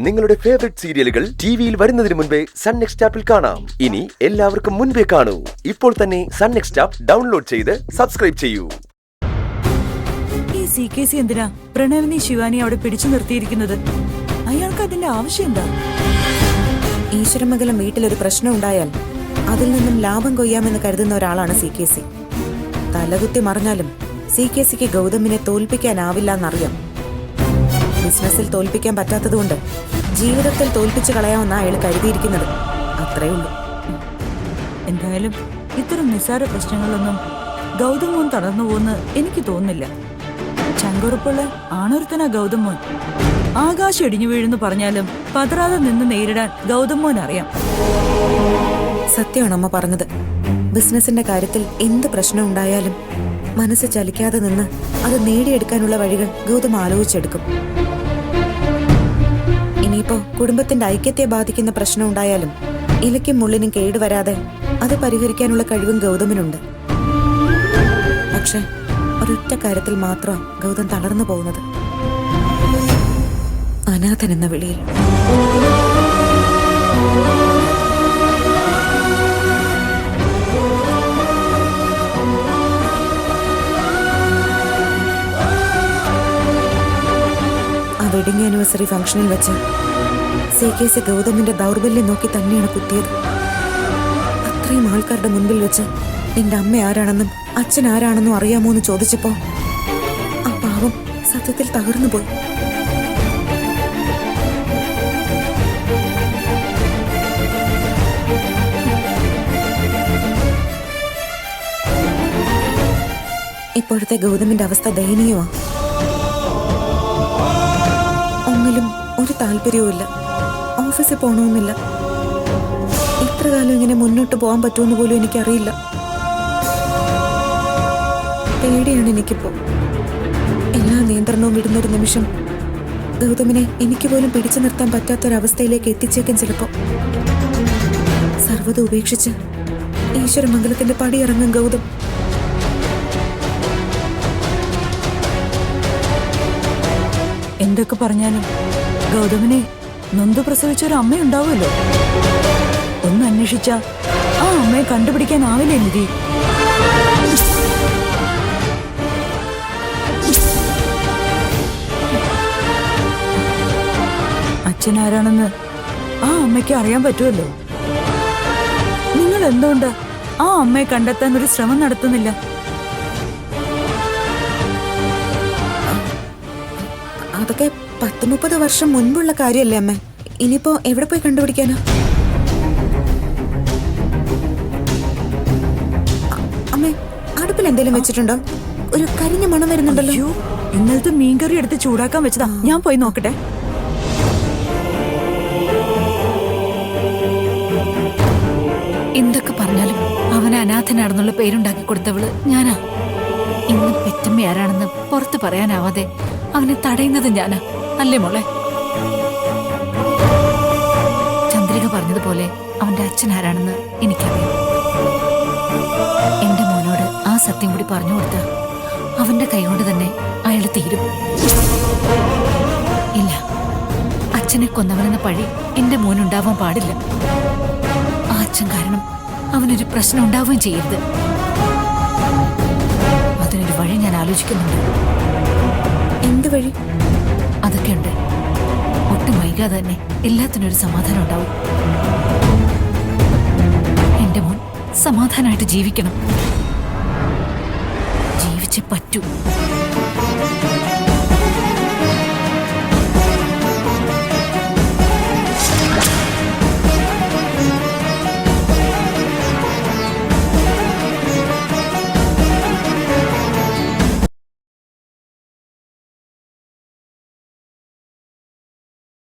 നിങ്ങളുടെ ഫേവറേറ്റ് സീരിയലുകൾ ടിവിയിൽ വരുന്നതിന് മുൻപേ സൺ നെക്സ്റ്റ് ആപ്പിൽ കാണാം. ഇനി എല്ലാവർക്കും മുൻപേ കാണൂ. ഇപ്പോൾ തന്നെ സൺ നെക്സ്റ്റ് ആപ്പ് ഡൗൺലോഡ് ചെയ്ത് സബ്സ്ക്രൈബ് ചെയ്യൂ. ഈ CKC എന്തിനാ പ്രണവിനെ ശിവാനി അവിടെ പിടിച്ചു നിർത്തിയിരിക്കുന്നത്? അയാൾക്ക് അതിന്റെ ആവശ്യം എന്താ? ഈശ്വരമംഗലം വീട്ടിലൊരു പ്രശ്നം ഉണ്ടായാൽ അതിൽ നിന്നും ലാഭം കൊയ്യാമെന്ന് കരുതുന്ന ഒരാളാണ് CKC. തലകുത്തി മറിഞ്ഞാലും CKCക്ക് ഗൗതമിനെ തോൽപ്പിക്കാനാവില്ല എന്നറിയാം. ബിസിനസ്സിൽ തോൽപ്പിക്കാൻ പറ്റാത്തതുകൊണ്ട് ജീവിതത്തിൽ തോൽപ്പിച്ചു കളയാമെന്ന അയാൾ കരുതിയിരിക്കുന്നത്. അത്രേ ഉള്ളൂ. എന്തായാലും ഇത്തരം നിസ്സാര പ്രശ്നങ്ങളൊന്നും ഗൗതം മോൻ തളർന്നു പോകുന്ന എനിക്ക് തോന്നുന്നില്ല. ചങ്കുറപ്പുള്ള ആണൊരുത്തനാ ഗൗതം മോൻ. ആകാശം ഇടിഞ്ഞു വീഴുന്നു പറഞ്ഞാലും പതറാതെ നിന്ന് നേരിടാൻ ഗൗതം മോൻ അറിയാം. സത്യമാണ് അമ്മ പറഞ്ഞത്. ബിസിനസിന്റെ കാര്യത്തിൽ എന്ത് പ്രശ്നം ഉണ്ടായാലും മനസ്സ് ചലിക്കാതെ നിന്ന് അത് നേടിയെടുക്കാനുള്ള വഴികൾ ഗൗതം ആലോചിച്ചെടുക്കും. ഇനിയിപ്പോ കുടുംബത്തിന്റെ ഐക്യത്തെ ബാധിക്കുന്ന പ്രശ്നം ഉണ്ടായാലും ഇലയ്ക്കും മുള്ളിനും കേടുവരാതെ അത് പരിഹരിക്കാനുള്ള കഴിവും ഗൗതമിനുണ്ട്. പക്ഷെ ഒരൊറ്റ കാര്യത്തിൽ മാത്രം ഗൗതം തളർന്നു പോകുന്നത്, അനാഥൻ എന്ന വിളിയിൽ. വെഡിങ് ആനിവേഴ്സറി ഫംഗ്ഷനിൽ വെച്ച് CKC ഗൗതമിന്റെ ദൗർബല്യം നോക്കി തന്നെയാണ് കുത്തിയത്. അത്രയും ആൾക്കാരുടെ മുൻപിൽ വെച്ച് എന്റെ അമ്മ ആരാണെന്നും അച്ഛൻ ആരാണെന്നും അറിയാമോ എന്ന് ചോദിച്ചപ്പോ ആ പാവം സത്യത്തിൽ തകർന്നു പോയി. ഇപ്പോഴത്തെ ഗൗതമിന്റെ അവസ്ഥ ദയനീയമാണ്. ഒന്നിലും ഒരു താല്പര്യവുമില്ല. ഓഫീസിൽ പോകണമെന്നില്ല. ഇത്ര കാലം ഇങ്ങനെ മുന്നോട്ട് പോകാൻ പറ്റുമെന്ന് പോലും എനിക്കറിയില്ല. പേടിയാണ് എനിക്കിപ്പോ. എല്ലാ നിയന്ത്രണവും വിടുന്നൊരു നിമിഷം ഗൗതമിനെ എനിക്ക് പോലും പിടിച്ചു നിർത്താൻ പറ്റാത്തൊരവസ്ഥയിലേക്ക് എത്തിച്ചേക്കും ചിലപ്പോ. സർവ്വത ഉപേക്ഷിച്ച് ഈശ്വരമംഗലത്തിന്റെ പടിയിറങ്ങും ഗൗതം. എന്തൊക്കെ പറഞ്ഞാലും ഗൗതമിനെ നൊന്തു പ്രസവിച്ച ഒരു അമ്മയുണ്ടാവുമല്ലോ. ഒന്ന് അന്വേഷിച്ച ആ അമ്മയെ കണ്ടുപിടിക്കാനാവില്ലേ നിധി? അച്ഛൻ ആരാണെന്ന് ആ അമ്മയ്ക്ക് അറിയാൻ പറ്റുമല്ലോ. നിങ്ങൾ എന്തുകൊണ്ട് ആ അമ്മയെ കണ്ടെത്താൻ ഒരു ശ്രമം നടത്തുന്നില്ല? അതൊക്കെ 10-30 വർഷം മുൻപുള്ള കാര്യമല്ലേ അമ്മ. ഇനിയിപ്പോ എവിടെ പോയി കണ്ടുപിടിക്കാനാ? അമ്മേ, അടുപ്പിൽ എന്തെങ്കിലും വെച്ചിട്ടുണ്ടോ? ഒരു കരിഞ്ഞ മണം വരുന്നുണ്ടല്ലോ. ഇന്നലത്തെ മീൻകറി എടുത്ത് ചൂടാക്കാൻ വെച്ചതാ. ഞാൻ പോയി നോക്കട്ടെ. എന്തൊക്കെ പറഞ്ഞാലും അവനെ അനാഥനാണെന്നുള്ള പേരുണ്ടാക്കി കൊടുത്തവള് ഞാനാ. ഇന്ന് പെറ്റമ്മ ആരാണെന്ന് പുറത്ത് പറയാനാവാതെ അവനെ തടയുന്നത് ഞാനാ, അല്ലേ മോളെ? ചന്ദ്രിക പറഞ്ഞതുപോലെ അവന്റെ അച്ഛൻ ആരാണെന്ന് എനിക്കറിയാം. എന്റെ മോനോട് ആ സത്യം കൂടി പറഞ്ഞു കൊടുത്ത അവന്റെ കൈകൊണ്ട് തന്നെ അയാൾ തീരും. ഇല്ല, അച്ഛനെ കൊന്നവനെന്ന പഴി എന്റെ മോനുണ്ടാവാൻ പാടില്ല. ആ അച്ഛൻ കാരണം അവനൊരു പ്രശ്നം ഉണ്ടാവുകയും ചെയ്യരുത്. അതിനൊരു വഴി ഞാൻ ആലോചിക്കുന്നുണ്ട്. എന്ത് വഴി? അതൊക്കെയുണ്ട്. ഒട്ടും വൈകാതെ തന്നെ എല്ലാത്തിനൊരു സമാധാനം ഉണ്ടാവും. എന്റെ മോൻ സമാധാനമായിട്ട് ജീവിക്കണം. ജീവിച്ചേ പറ്റൂ.